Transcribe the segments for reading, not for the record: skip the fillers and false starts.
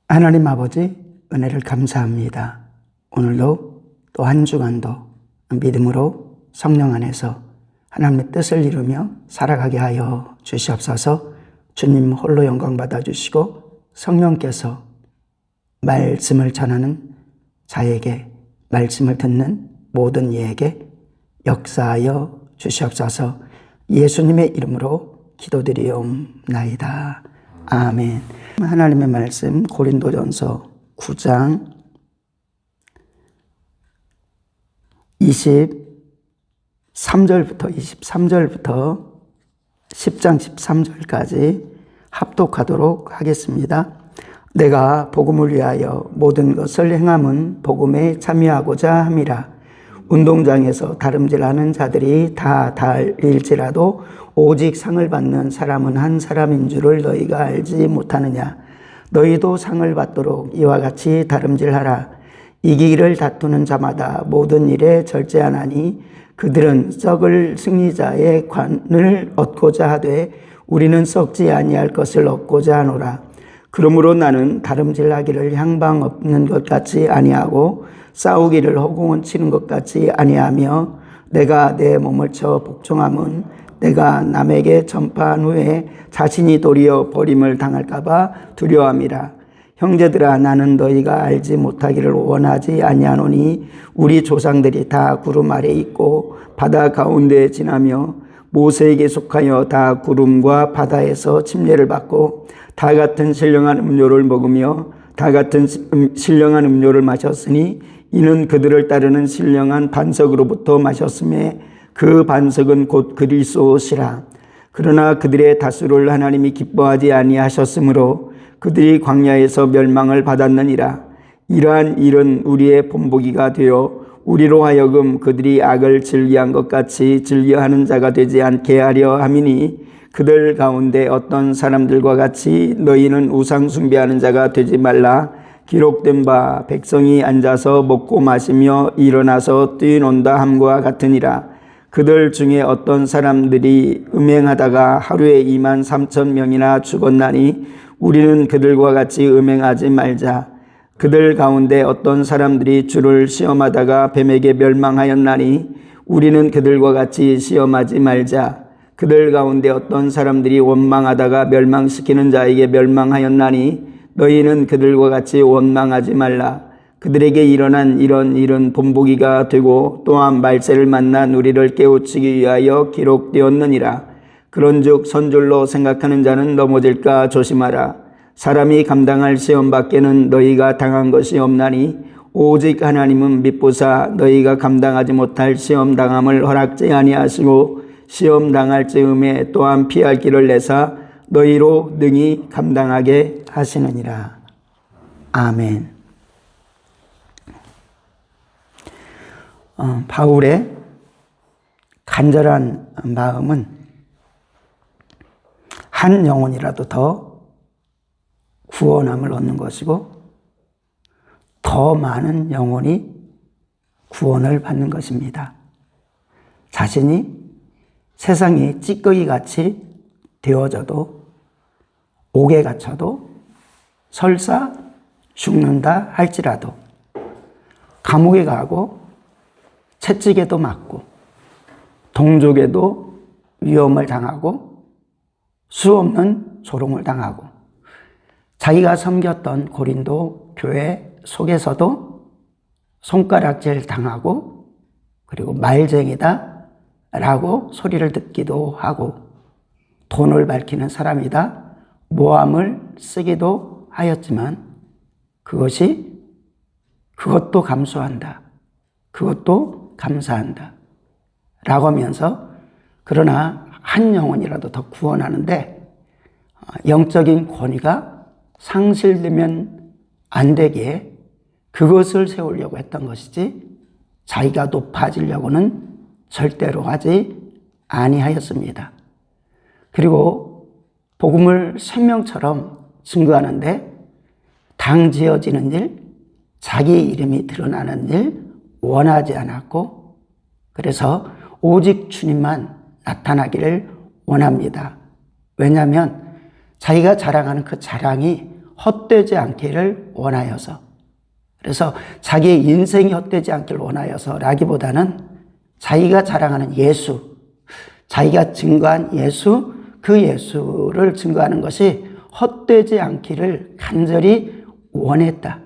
하나님 아버지, 은혜를 감사합니다. 오늘도 또 한 주간도 믿음으로 성령 안에서 하나님의 뜻을 이루며 살아가게 하여 주시옵소서. 주님 홀로 영광 받아주시고 성령께서 말씀을 전하는 자에게, 말씀을 듣는 모든 이에게 역사하여 주시옵소서. 예수님의 이름으로 기도드리옵나이다. 아멘. 하나님의 말씀 고린도전서 9장 23절부터 23절부터 10장 13절까지 합독하도록 하겠습니다. 내가 복음을 위하여 모든 것을 행함은 복음에 참여하고자 함이라. 운동장에서 다름질하는 자들이 다 달릴지라도 오직 상을 받는 사람은 한 사람인 줄을 너희가 알지 못하느냐. 너희도 상을 받도록 이와 같이 다름질하라. 이기기를 다투는 자마다 모든 일에 절제하나니 그들은 썩을 승리자의 관을 얻고자 하되 우리는 썩지 아니할 것을 얻고자 하노라. 그러므로 나는 다름질하기를 향방 없는 것 같이 아니하고 싸우기를 허공을 치는 것 같이 아니하며 내가 내 몸을 쳐 복종함은 내가 남에게 전파한 후에 자신이 도리어 버림을 당할까 봐 두려워함이라. 형제들아, 나는 너희가 알지 못하기를 원하지 아니하노니 우리 조상들이 다 구름 아래 있고 바다 가운데 지나며 모세에게 속하여 다 구름과 바다에서 침례를 받고 다 같은 신령한 음료를 먹으며 다 같은 신령한 음료를 마셨으니 이는 그들을 따르는 신령한 반석으로부터 마셨음에 그 반석은 곧 그리스도시라. 그러나 그들의 다수를 하나님이 기뻐하지 아니하셨으므로 그들이 광야에서 멸망을 받았느니라. 이러한 일은 우리의 본보기가 되어 우리로 하여금 그들이 악을 즐기한 것 같이 즐겨하는 자가 되지 않게 하려 함이니 그들 가운데 어떤 사람들과 같이 너희는 우상 숭배하는 자가 되지 말라. 기록된 바 백성이 앉아서 먹고 마시며 일어나서 뛰논다 함과 같으니라. 그들 중에 어떤 사람들이 음행하다가 하루에 23,000명이나 죽었나니 우리는 그들과 같이 음행하지 말자. 그들 가운데 어떤 사람들이 주를 시험하다가 뱀에게 멸망하였나니 우리는 그들과 같이 시험하지 말자. 그들 가운데 어떤 사람들이 원망하다가 멸망시키는 자에게 멸망하였나니 너희는 그들과 같이 원망하지 말라. 그들에게 일어난 이런 일은 본보기가 되고 또한 말세를 만난 우리를 깨우치기 위하여 기록되었느니라. 그런즉 선줄로 생각하는 자는 넘어질까 조심하라. 사람이 감당할 시험 밖에는 너희가 당한 것이 없나니 오직 하나님은 미쁘사 너희가 감당하지 못할 시험 당함을 허락지 아니하시고 시험 당할 즈음에 또한 피할 길을 내사 너희로 능히 감당하게 하시느니라. 아멘. 바울의 간절한 마음은 한 영혼이라도 더 구원함을 얻는 것이고 더 많은 영혼이 구원을 받는 것입니다. 자신이 세상이 찌꺼기같이 되어져도 옥에 갇혀도 설사 죽는다 할지라도 감옥에 가고 채찍에도 맞고 동족에도 위험을 당하고 수없는 조롱을 당하고 자기가 섬겼던 고린도 교회 속에서도 손가락질 당하고 그리고 말쟁이다 라고 소리를 듣기도 하고 돈을 밝히는 사람이다 모함을 쓰기도 하였지만 그것도 감수한다. 그것도 감사한다. 라고 하면서 그러나 한 영혼이라도 더 구원하는데 영적인 권위가 상실되면 안 되기에 그것을 세우려고 했던 것이지 자기가 높아지려고는 절대로 하지 아니하였습니다. 그리고 복음을 생명처럼 증거하는데 당지어지는 일, 자기 이름이 드러나는 일 원하지 않았고 그래서 오직 주님만 나타나기를 원합니다. 왜냐하면 자기가 자랑하는 그 자랑이 헛되지 않기를 원하여서, 그래서 자기의 인생이 헛되지 않기를 원하여서 라기보다는 자기가 자랑하는 예수, 자기가 증거한 예수, 그 예수를 증거하는 것이 헛되지 않기를 간절히 원했다.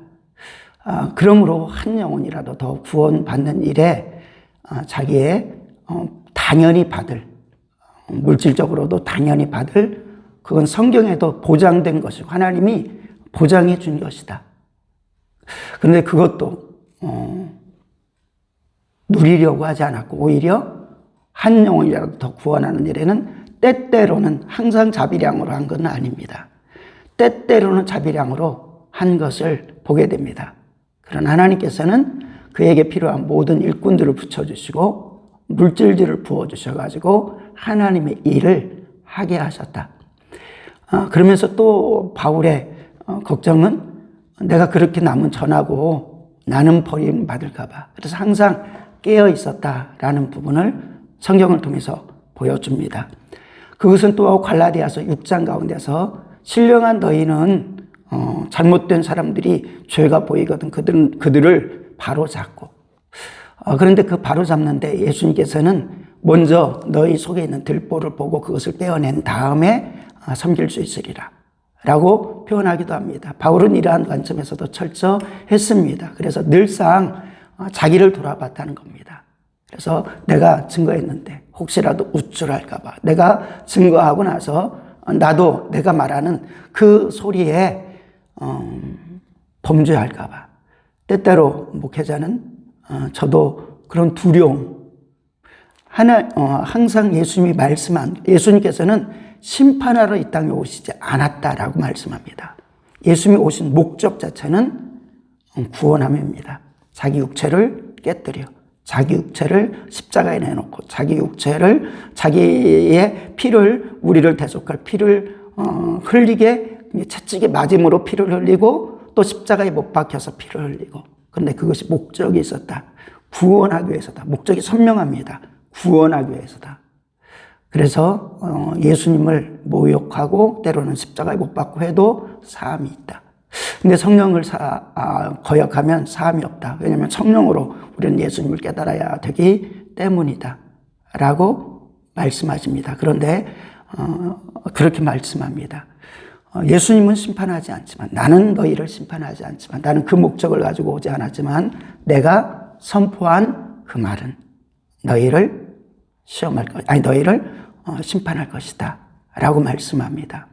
그러므로 한 영혼이라도 더 구원받는 일에 자기의 당연히 받을, 물질적으로도 당연히 받을, 그건 성경에도 보장된 것이고 하나님이 보장해 준 것이다. 그런데 그것도 누리려고 하지 않았고 오히려 한 영혼이라도 더 구원하는 일에는 때때로는 항상 자비량으로 한 건 아닙니다. 때때로는 자비량으로 한 것을 보게 됩니다. 그러나 하나님께서는 그에게 필요한 모든 일꾼들을 붙여주시고 물질들을 부어주셔가지고 하나님의 일을 하게 하셨다. 그러면서 또 바울의 걱정은 내가 그렇게 남은 전하고 나는 버림받을까 봐. 그래서 항상 깨어 있었다라는 부분을 성경을 통해서 보여줍니다. 그것은 또 갈라디아서 6장 가운데서 신령한 너희는 잘못된 사람들이 죄가 보이거든 그들을 바로잡고, 그런데 그 바로잡는데 예수님께서는 먼저 너희 속에 있는 들보를 보고 그것을 떼어낸 다음에 섬길 수 있으리라 라고 표현하기도 합니다. 바울은 이러한 관점에서도 철저했습니다. 그래서 늘상 자기를 돌아봤다는 겁니다. 그래서 내가 증거했는데 혹시라도 우쭐할까 봐, 내가 증거하고 나서 나도 내가 말하는 그 소리에 범죄할까 봐. 때때로 목회자는 저도 그런 두려움, 항상 예수님이 예수님께서는 심판하러 이 땅에 오시지 않았다라고 말씀합니다. 예수님이 오신 목적 자체는 구원함입니다. 자기 육체를 깨뜨려, 자기 육체를 십자가에 내놓고 자기 육체를, 자기의 피를, 우리를 대속할 피를 흘리게, 채찍에 맞음으로 피를 흘리고 또 십자가에 못 박혀서 피를 흘리고. 그런데 그것이 목적이 있었다. 구원하기 위해서다. 목적이 선명합니다. 구원하기 위해서다. 그래서 예수님을 모욕하고 때로는 십자가에 못 박고 해도 사함이 있다. 근데 성령을 거역하면 사함이 없다. 왜냐하면 성령으로 우리는 예수님을 깨달아야 되기 때문이다 라고 말씀하십니다. 그런데 그렇게 말씀합니다. 예수님은 심판하지 않지만, 나는 너희를 심판하지 않지만, 나는 그 목적을 가지고 오지 않았지만 내가 선포한 그 말은 너희를 너희를 심판할 것이다 라고 말씀합니다.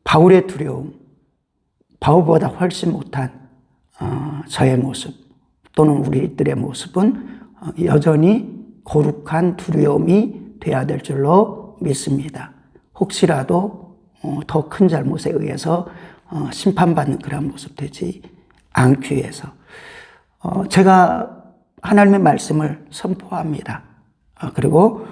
바울의 두려움, 바울보다 훨씬 못한 저의 모습 또는 우리들의 모습은 여전히 거룩한 두려움이 되어야 될 줄로 믿습니다. 혹시라도 더 큰 잘못에 의해서 심판받는 그런 모습 되지 않기 위해서 제가 하나님의 말씀을 선포합니다. 그리고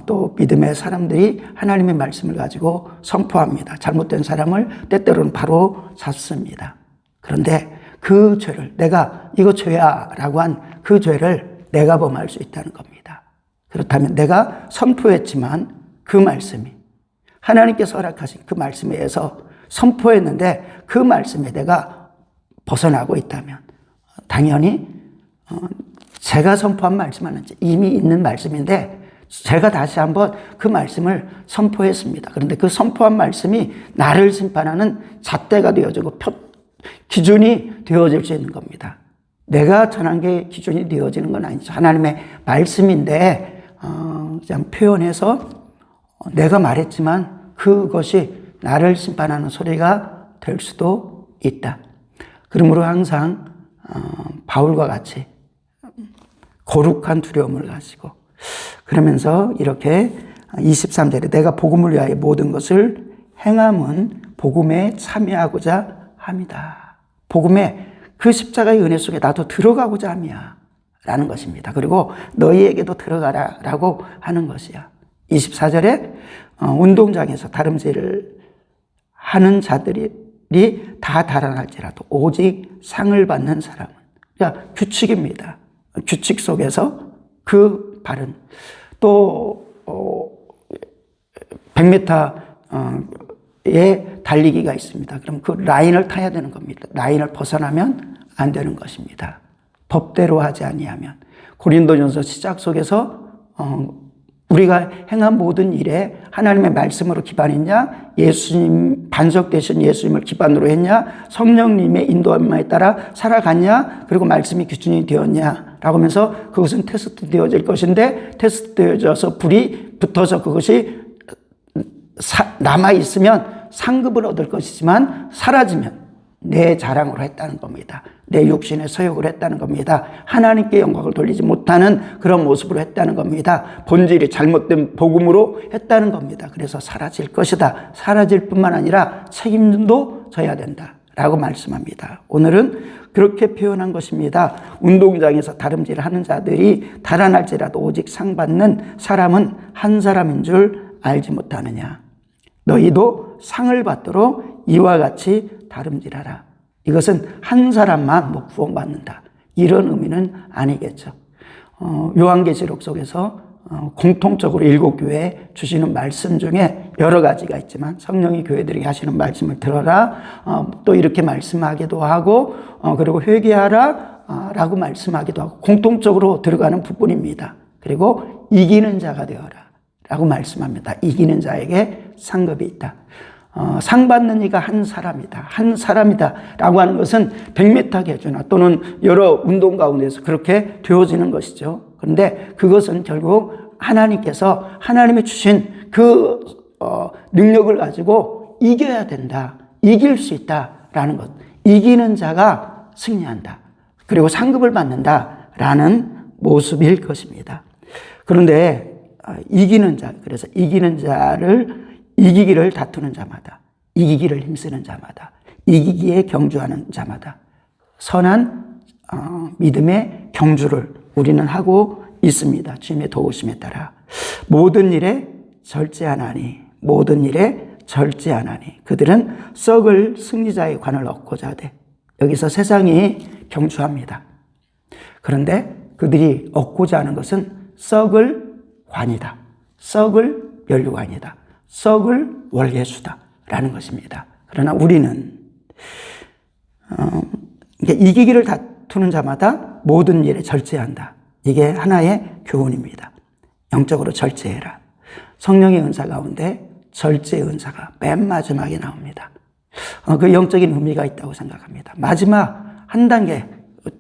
또 믿음의 사람들이 하나님의 말씀을 가지고 선포합니다. 잘못된 사람을 때때로는 바로 잡습니다. 그런데 그 죄를, 내가 이거 죄야 라고 한 그 죄를 내가 범할 수 있다는 겁니다. 그렇다면 내가 선포했지만 그 말씀이, 하나님께서 허락하신 그 말씀에 의해서 선포했는데 그 말씀에 내가 벗어나고 있다면 당연히 제가 선포한 말씀은 이미 있는 말씀인데 제가 다시 한번 그 말씀을 선포했습니다. 그런데 그 선포한 말씀이 나를 심판하는 잣대가 되어지고 기준이 되어질 수 있는 겁니다. 내가 전한 게 기준이 되어지는 건 아니죠. 하나님의 말씀인데 그냥 표현해서 내가 말했지만 그것이 나를 심판하는 소리가 될 수도 있다. 그러므로 항상 바울과 같이 거룩한 두려움을 가지고, 그러면서 이렇게 23절에 내가 복음을 위하여 모든 것을 행함은 복음에 참여하고자 합니다. 복음에, 그 십자가의 은혜 속에 나도 들어가고자 함이야 라는 것입니다. 그리고 너희에게도 들어가라 라고 하는 것이야. 24절에 운동장에서 다름질을 하는 자들이 다 달아날지라도 오직 상을 받는 사람은, 그러니까 규칙입니다. 규칙 속에서 그 바른, 또 100m 달리기가 있습니다. 그럼 그 라인을 타야 되는 겁니다. 라인을 벗어나면 안 되는 것입니다. 법대로 하지 아니하면. 고린도전서 시작 속에서 우리가 행한 모든 일에 하나님의 말씀으로 기반했냐, 예수님 반석 되신 예수님을 기반으로 했냐, 성령님의 인도함에 따라 살아갔냐, 그리고 말씀이 기준이 되었냐라고 하면서 그것은 테스트 되어질 것인데, 테스트 되어져서 불이 붙어서 그것이 남아있으면 상급을 얻을 것이지만 사라지면 내 자랑으로 했다는 겁니다. 내 육신의 서욕을 했다는 겁니다. 하나님께 영광을 돌리지 못하는 그런 모습으로 했다는 겁니다. 본질이 잘못된 복음으로 했다는 겁니다. 그래서 사라질 것이다. 사라질 뿐만 아니라 책임도 져야 된다 라고 말씀합니다. 오늘은 그렇게 표현한 것입니다. 운동장에서 다름질을 하는 자들이 달아날지라도 오직 상 받는 사람은 한 사람인 줄 알지 못하느냐. 너희도 상을 받도록 이와 같이 다름질하라. 이것은 한 사람만 구원받는다, 이런 의미는 아니겠죠. 요한계시록 속에서 공통적으로 7교회에 주시는 말씀 중에 여러 가지가 있지만, 성령이 교회들에게 하시는 말씀을 들어라, 또 이렇게 말씀하기도 하고, 그리고 회개하라 라고 말씀하기도 하고, 공통적으로 들어가는 부분입니다. 그리고 이기는 자가 되어라 라고 말씀합니다. 이기는 자에게 상급이 있다. 상 받는 이가 한 사람이다. 한 사람이다 라고 하는 것은 100m 계주나 또는 여러 운동 가운데서 그렇게 되어지는 것이죠. 그런데 그것은 결국 하나님께서 하나님이 주신 그 능력을 가지고 이겨야 된다. 이길 수 있다라는 것. 이기는 자가 승리한다. 그리고 상급을 받는다라는 모습일 것입니다. 그런데 이기는 자, 그래서 이기는 자를 이기기를 다투는 자마다, 이기기를 힘쓰는 자마다, 이기기에 경주하는 자마다 선한 믿음의 경주를 우리는 하고 있습니다. 주님의 도우심에 따라. 모든 일에 절제하나니, 모든 일에 절제하나니 그들은 썩을 승리자의 관을 얻고자 하되. 여기서 세상이 경주합니다. 그런데 그들이 얻고자 하는 것은 썩을 관이다, 썩을 면류관이다, 썩을 월계수다라는 것입니다. 그러나 우리는 이기기를 다투는 자마다 모든 일에 절제한다. 이게 하나의 교훈입니다. 영적으로 절제해라. 성령의 은사 가운데 절제의 은사가 맨 마지막에 나옵니다. 그 영적인 의미가 있다고 생각합니다. 마지막 한 단계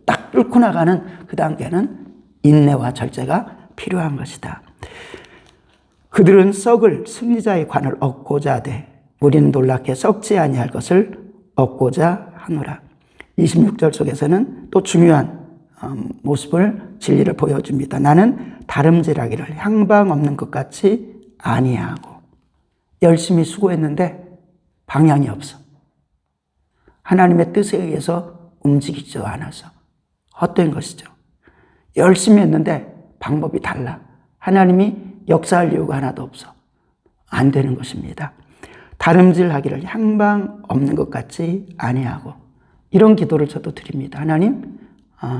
딱 뚫고 나가는 그 단계는 인내와 절제가 필요한 것이다. 그들은 썩을 승리자의 관을 얻고자 하되 우리는 놀랍게 썩지 아니할 것을 얻고자 하노라. 26절 속에서는 또 중요한 모습을, 진리를 보여줍니다. 나는 다름질하기를 향방 없는 것 같이 아니하고. 열심히 수고했는데 방향이 없어. 하나님의 뜻에 의해서 움직이지 않아서 헛된 것이죠. 열심히 했는데 방법이 달라. 하나님이 역사할 이유가 하나도 없어. 안 되는 것입니다. 다름질하기를 향방 없는 것 같이 아니하고. 이런 기도를 저도 드립니다. 하나님,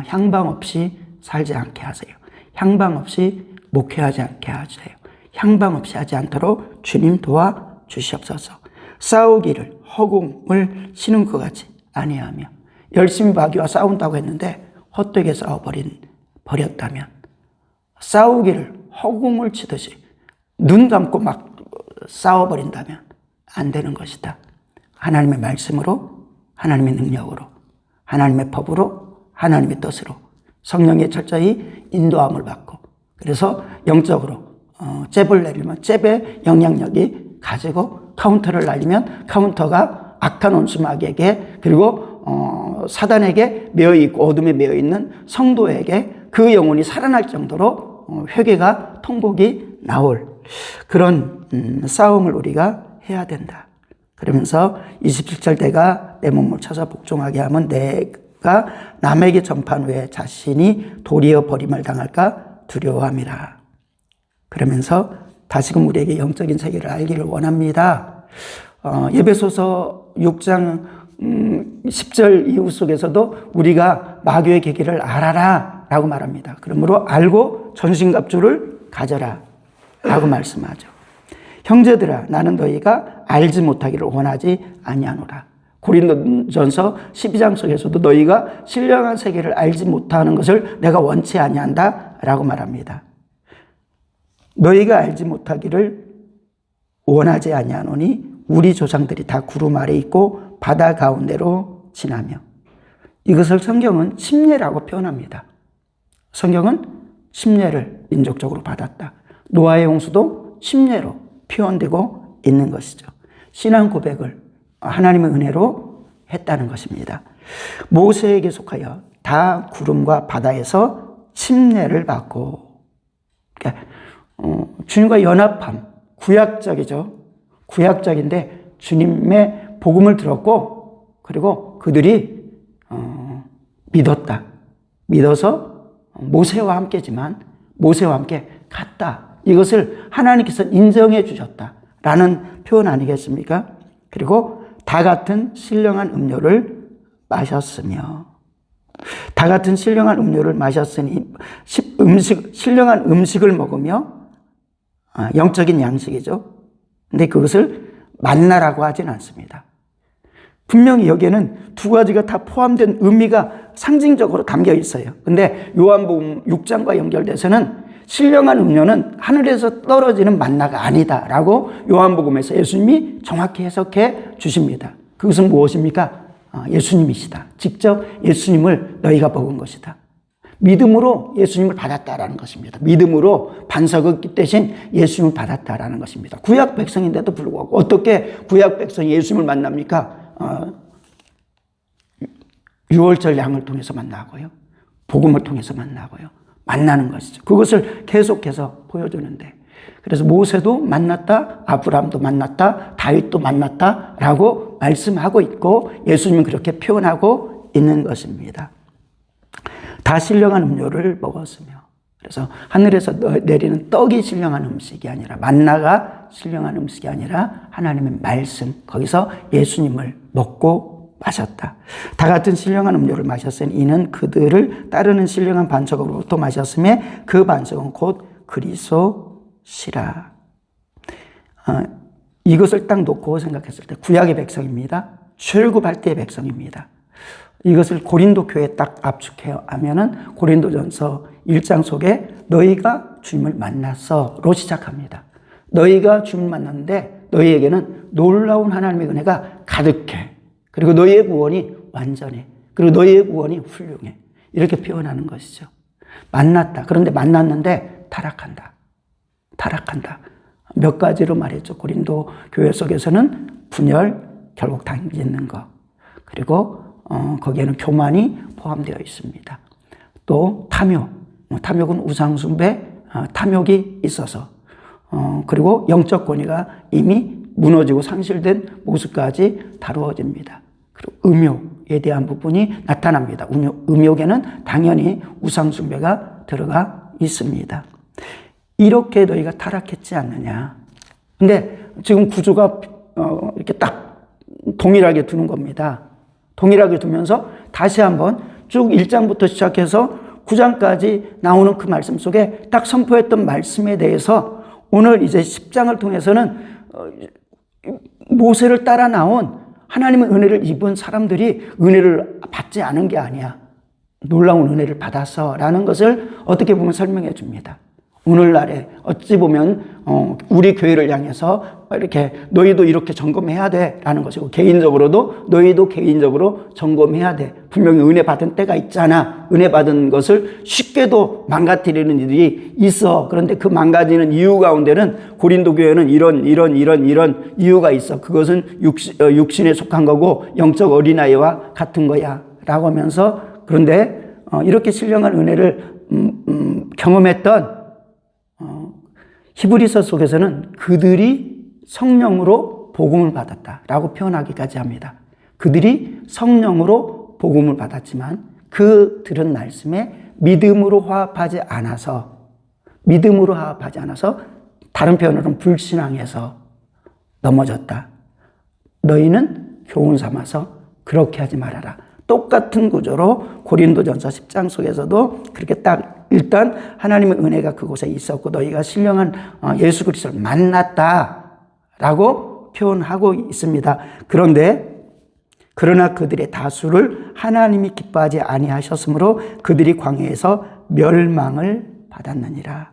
향방 없이 살지 않게 하세요. 향방 없이 목회하지 않게 하세요. 향방 없이 하지 않도록 주님 도와주시옵소서. 싸우기를 허공을 치는 것 같이 아니하며. 열심히 마귀와 싸운다고 했는데 헛되게 버렸다면, 싸우기를 허공을 치듯이 눈 감고 막 싸워버린다면 안 되는 것이다. 하나님의 말씀으로, 하나님의 능력으로, 하나님의 법으로, 하나님의 뜻으로 성령의 철저히 인도함을 받고, 그래서 영적으로 잽을 내리면 잽의 영향력이 가지고 카운터를 날리면 카운터가 악한 원수 마귀에게, 그리고 사단에게 매여있고 어둠에 매여있는 성도에게 그 영혼이 살아날 정도로 회개가 통복이 나올 그런 싸움을 우리가 해야 된다. 그러면서 27절 내가 내 몸을 쳐서 복종하게 하면 내가 남에게 전파한 후에 자신이 도리어 버림을 당할까 두려워함이라. 그러면서 다시금 우리에게 영적인 세계를 알기를 원합니다. 에베소서 6장 10절 이후 속에서도 우리가 마귀의 계기를 알아라 라고 말합니다. 그러므로 알고 전신갑주를 가져라 라고 말씀하죠. 형제들아 나는 너희가 알지 못하기를 원하지 아니하노라. 고린도전서 12장 속에서도 너희가 신령한 세계를 알지 못하는 것을 내가 원치 아니한다 라고 말합니다. 너희가 알지 못하기를 원하지 아니하노니 우리 조상들이 다 구름 아래 있고 바다 가운데로 지나며. 이것을 성경은 침례라고 표현합니다. 성경은 침례를 민족적으로 받았다. 노아의 홍수도 침례로 표현되고 있는 것이죠. 신앙 고백을 하나님의 은혜로 했다는 것입니다. 모세에게 속하여 다 구름과 바다에서 침례를 받고, 그러니까 주님과 연합함, 구약적이죠. 구약적인데 주님의 복음을 들었고, 그리고 그들이 믿었다. 믿어서 모세와 함께지만 모세와 함께 갔다. 이것을 하나님께서 인정해 주셨다라는 표현 아니겠습니까? 그리고 다 같은 신령한 음료를 마셨으며, 다 같은 신령한 음료를 마셨으니 신령한 음식을 먹으며, 영적인 양식이죠. 근데 그것을 만나라고 하진 않습니다. 분명히 여기에는 두 가지가 다 포함된 의미가 상징적으로 담겨 있어요. 근데 요한복음 6장과 연결돼서는 신령한 음료는 하늘에서 떨어지는 만나가 아니다라고 요한복음에서 예수님이 정확히 해석해 주십니다. 그것은 무엇입니까? 예수님이시다. 직접 예수님을 너희가 먹은 것이다. 믿음으로 예수님을 받았다라는 것입니다. 믿음으로 반석을 대신 예수님을 받았다라는 것입니다. 구약 백성인데도 불구하고 어떻게 구약 백성이 예수님을 만납니까? 6월절 양을 통해서 만나고요. 복음을 통해서 만나고요. 만나는 것이죠. 그것을 계속해서 보여주는데, 그래서 모세도 만났다, 아브라함도 만났다, 다윗도 만났다라고 말씀하고 있고 예수님은 그렇게 표현하고 있는 것입니다. 다 신령한 음료를 먹었으며, 그래서 하늘에서 내리는 떡이 신령한 음식이 아니라, 만나가 신령한 음식이 아니라 하나님의 말씀, 거기서 예수님을 먹고 마셨다. 다 같은 신령한 음료를 마셨으니 이는 그들을 따르는 신령한 반석으로부터 마셨음에 그 반석은 곧 그리스도시라. 이것을 딱 놓고 생각했을 때 구약의 백성입니다. 출애굽할 때의 백성입니다. 이것을 고린도 교회에 딱 압축하면은 고린도전서 1장 속에 너희가 주님을 만났어로 시작합니다. 너희가 주님을 만났는데 너희에게는 놀라운 하나님의 은혜가 가득해. 그리고 너희의 구원이 완전해. 그리고 너희의 구원이 훌륭해. 이렇게 표현하는 것이죠. 만났다. 그런데 만났는데 타락한다. 타락한다. 몇 가지로 말했죠. 고린도 교회 속에서는 분열, 결국 당기는 것. 그리고 거기에는 교만이 포함되어 있습니다. 또 탐욕. 탐욕은 우상숭배, 탐욕이 있어서. 그리고 영적 권위가 이미 무너지고 상실된 모습까지 다루어집니다. 그리고 음욕에 대한 부분이 나타납니다. 음욕에는 당연히 우상숭배가 들어가 있습니다. 이렇게 너희가 타락했지 않느냐. 근데 지금 구조가 이렇게 딱 동일하게 두는 겁니다. 동일하게 두면서 다시 한번 쭉 1장부터 시작해서 9장까지 나오는 그 말씀 속에 딱 선포했던 말씀에 대해서 오늘 이제 10장을 통해서는 모세를 따라 나온 하나님의 은혜를 입은 사람들이 은혜를 받지 않은 게 아니야. 놀라운 은혜를 받았어 라는 것을 어떻게 보면 설명해 줍니다. 오늘날에 어찌 보면 우리 교회를 향해서 이렇게 너희도 이렇게 점검해야 돼 라는 것이고, 개인적으로도 너희도 개인적으로 점검해야 돼. 분명히 은혜 받은 때가 있잖아. 은혜 받은 것을 쉽게도 망가뜨리는 일이 있어. 그런데 그 망가지는 이유 가운데는 고린도 교회는 이런 이유가 있어. 그것은 육신에 속한 거고 영적 어린아이와 같은 거야 라고 하면서, 그런데 이렇게 신령한 은혜를 경험했던 히브리서 속에서는 그들이 성령으로 복음을 받았다라고 표현하기까지 합니다. 그들이 성령으로 복음을 받았지만 그 들은 말씀에 믿음으로 화합하지 않아서 다른 표현으로는 불신앙해서 넘어졌다. 너희는 교훈 삼아서 그렇게 하지 말아라. 똑같은 구조로 고린도전서 10장 속에서도 그렇게 딱 일단 하나님의 은혜가 그곳에 있었고 너희가 신령한 예수 그리스도를 만났다. 라고 표현하고 있습니다. 그러나 그들의 다수를 하나님이 기뻐하지 아니하셨으므로 그들이 광야에서 멸망을 받았느니라.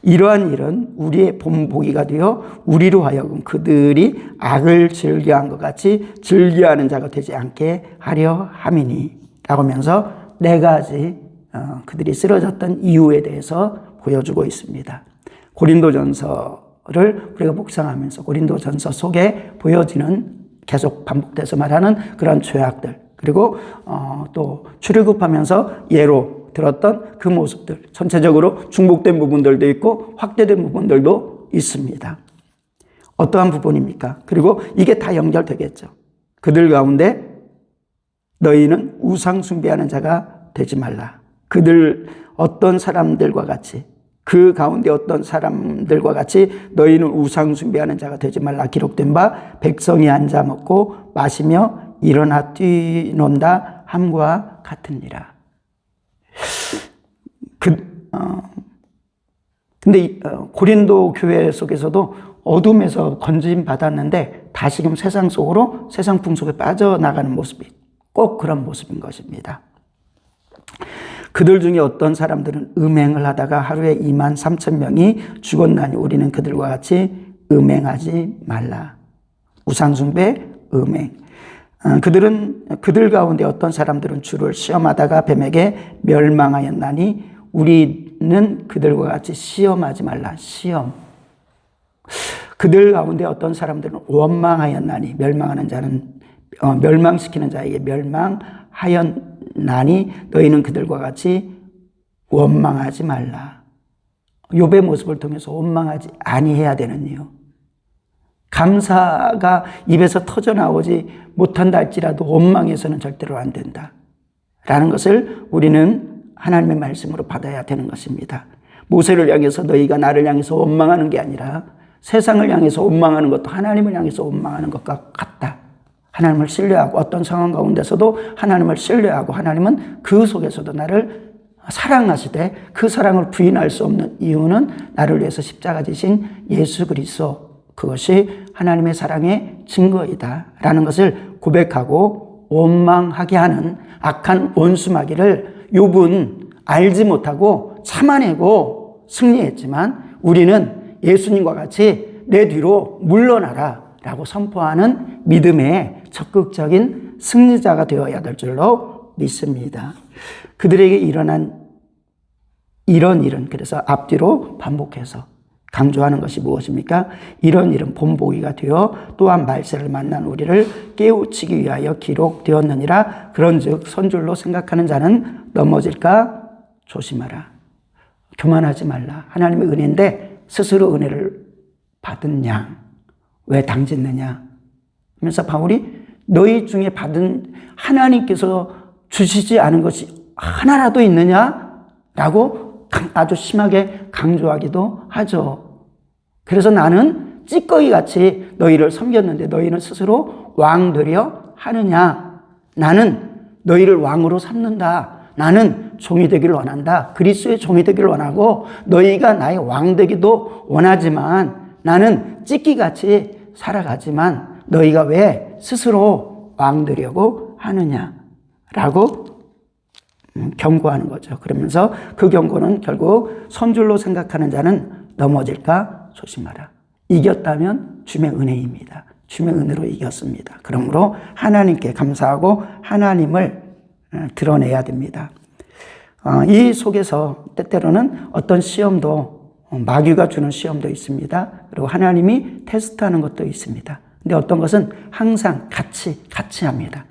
이러한 일은 우리의 본보기가 되어 우리로 하여금 그들이 악을 즐겨한 것 같이 즐겨하는 자가 되지 않게 하려 함이니 라고 하면서 네 가지 그들이 쓰러졌던 이유에 대해서 보여주고 있습니다. 고린도전서를 우리가 묵상하면서 고린도전서 속에 보여지는 계속 반복돼서 말하는 그런 죄악들, 그리고 또 출애굽하면서 예로 들었던 그 모습들, 전체적으로 중복된 부분들도 있고 확대된 부분들도 있습니다. 어떠한 부분입니까? 그리고 이게 다 연결되겠죠. 그들 가운데 너희는 우상 숭배하는 자가 되지 말라. 그들 어떤 사람들과 같이, 그 가운데 어떤 사람들과 같이 너희는 우상 숭배하는 자가 되지 말라. 기록된 바 백성이 앉아 먹고 마시며 일어나 뛰논다 함과 같으니라. 근데 고린도 교회 속에서도 어둠에서 건짐 받았는데 다시금 세상 속으로, 세상 풍속에 빠져나가는 모습이 꼭 그런 모습인 것입니다. 그들 중에 어떤 사람들은 음행을 하다가 하루에 23,000명이 죽었나니 우리는 그들과 같이 음행하지 말라. 우상숭배, 음행. 그들 가운데 어떤 사람들은 주를 시험하다가 뱀에게 멸망하였나니 우리는 그들과 같이 시험하지 말라. 시험. 그들 가운데 어떤 사람들은 원망하였나니, 멸망하는 자는 멸망시키는 자에게 멸망하였나니 너희는 그들과 같이 원망하지 말라. 욥의 모습을 통해서 원망하지 아니해야 되는 이유. 감사가 입에서 터져나오지 못한다 할지라도 원망해서는 절대로 안 된다 라는 것을 우리는 하나님의 말씀으로 받아야 되는 것입니다. 모세를 향해서 너희가 나를 향해서 원망하는 게 아니라 세상을 향해서 원망하는 것도 하나님을 향해서 원망하는 것과 같다. 하나님을 신뢰하고 어떤 상황 가운데서도 하나님을 신뢰하고 하나님은 그 속에서도 나를 사랑하시되 그 사랑을 부인할 수 없는 이유는 나를 위해서 십자가 지신 예수 그리스도, 그것이 하나님의 사랑의 증거이다 라는 것을 고백하고 원망하게 하는 악한 원수마귀를 욥은 알지 못하고 참아내고 승리했지만 우리는 예수님과 같이 내 뒤로 물러나라 라고 선포하는 믿음의 적극적인 승리자가 되어야 될 줄로 믿습니다. 그들에게 일어난 이런 일은, 그래서 앞뒤로 반복해서 강조하는 것이 무엇입니까? 이런 일은 본보기가 되어 또한 말세를 만난 우리를 깨우치기 위하여 기록되었느니라. 그런즉 선줄로 생각하는 자는 넘어질까 조심하라. 교만하지 말라. 하나님의 은혜인데 스스로 은혜를 받은 양 왜 당짓느냐 하면서 바울이 너희 중에 받은 하나님께서 주시지 않은 것이 하나라도 있느냐라고 아주 심하게 강조하기도 하죠. 그래서 나는 찌꺼기 같이 너희를 섬겼는데 너희는 스스로 왕 되려 하느냐. 나는 너희를 왕으로 삼는다. 나는 종이 되기를 원한다. 그리스도의 종이 되기를 원하고 너희가 나의 왕 되기도 원하지만 나는 찌끼같이 살아가지만 너희가 왜 스스로 왕 되려고 하느냐라고 경고하는 거죠. 그러면서 그 경고는 결국 선줄로 생각하는 자는 넘어질까 조심하라. 이겼다면 주의 은혜입니다. 주의 은혜로 이겼습니다. 그러므로 하나님께 감사하고 하나님을 드러내야 됩니다. 이 속에서 때때로는 어떤 시험도 마귀가 주는 시험도 있습니다. 그리고 하나님이 테스트하는 것도 있습니다. 근데 어떤 것은 항상 같이 합니다.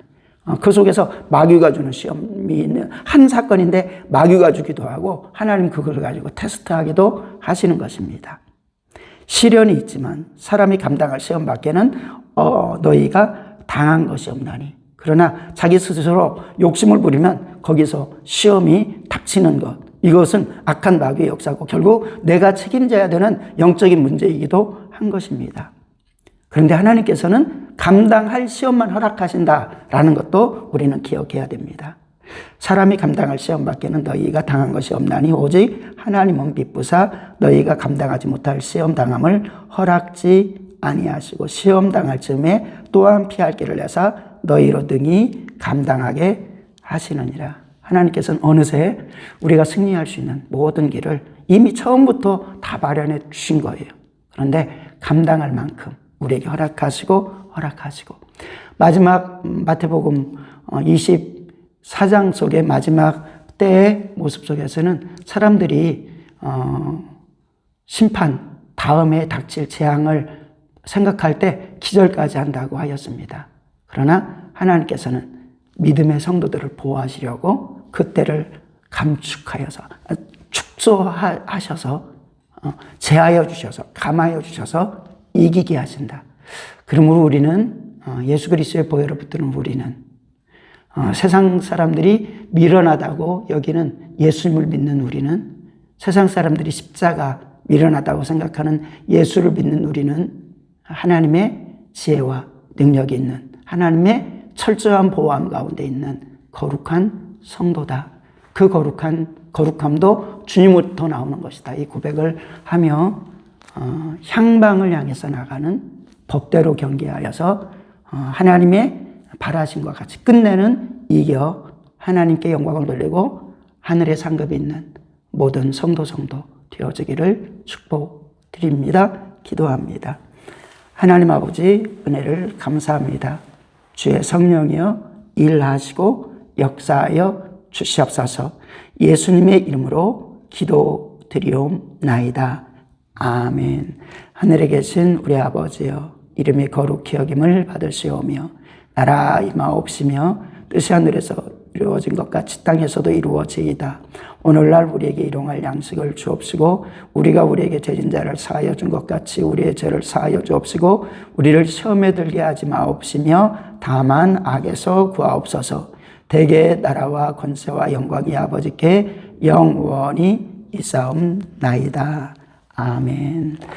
그 속에서 마귀가 주는 시험이 있는 한 사건인데 마귀가 주기도 하고 하나님 그걸 가지고 테스트하기도 하시는 것입니다. 시련이 있지만 사람이 감당할 시험 밖에는 너희가 당한 것이 없나니. 그러나 자기 스스로 욕심을 부리면 거기서 시험이 닥치는 것, 이것은 악한 마귀의 역사고 결국 내가 책임져야 되는 영적인 문제이기도 한 것입니다. 그런데 하나님께서는 감당할 시험만 허락하신다라는 것도 우리는 기억해야 됩니다. 사람이 감당할 시험 밖에는 너희가 당한 것이 없나니 오직 하나님은 미쁘사 너희가 감당하지 못할 시험 당함을 허락지 아니하시고 시험 당할 즈음에 또한 피할 길을 내사 너희로 등이 감당하게 하시느니라. 하나님께서는 어느새 우리가 승리할 수 있는 모든 길을 이미 처음부터 다 마련해 주신 거예요. 그런데 감당할 만큼 우리에게 허락하시고 마지막 마태복음 24장 속의 마지막 때의 모습 속에서는 사람들이 심판 다음에 닥칠 재앙을 생각할 때 기절까지 한다고 하였습니다. 그러나 하나님께서는 믿음의 성도들을 보호하시려고 그때를 감축하여서 축소하셔서 제하여 주셔서 감하여 주셔서 이기게 하신다. 그러므로 우리는 예수 그리스도의 보혈을 붙드는 우리는 세상 사람들이 미련하다고 여기는 예수님을 믿는 우리는 세상 사람들이 십자가 미련하다고 생각하는 예수를 믿는 우리는 하나님의 지혜와 능력이 있는 하나님의 철저한 보호함 가운데 있는 거룩한 성도다. 그 거룩함도 주님으로부터 나오는 것이다. 이 고백을 하며 향방을 향해서 나가는 법대로 경계하여서 하나님의 바라신 것 같이 끝내는 이겨 하나님께 영광을 돌리고 하늘의 상급이 있는 모든 성도 되어지기를 축복드립니다. 기도합니다. 하나님 아버지 은혜를 감사합니다. 주의 성령이여 일하시고 역사하여 주시옵소서. 예수님의 이름으로 기도드리옵나이다. 아멘. 하늘에 계신 우리 아버지여 이름이 거룩히 여김을 받으시오며 나라 임하옵시며 뜻이 하늘에서 이루어진 것 같이 땅에서도 이루어지이다. 오늘날 우리에게 일용할 양식을 주옵시고 우리가 우리에게 죄진 자를 사하여 준 것 같이 우리의 죄를 사하여 주옵시고 우리를 시험에 들게 하지 마옵시며 다만 악에서 구하옵소서. 대개의 나라와 권세와 영광이 아버지께 영원히 있사옵나이다. 아멘.